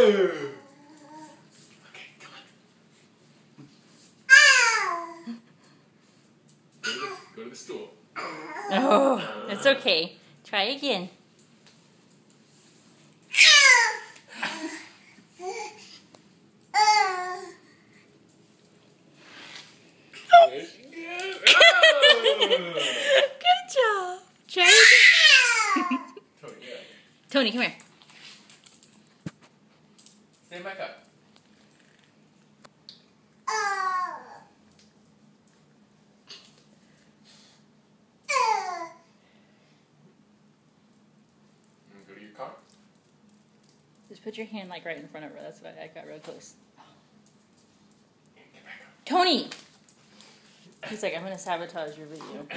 Okay, come on. Go to the stool. Oh, it's okay. Try again. Good job. Try again. Tony, yeah. Tony, come here. Stand back up. Go to your car. Just put your hand like right in front of her. That's why I got real close. Get back up. Tony! He's like, I'm going to sabotage your video.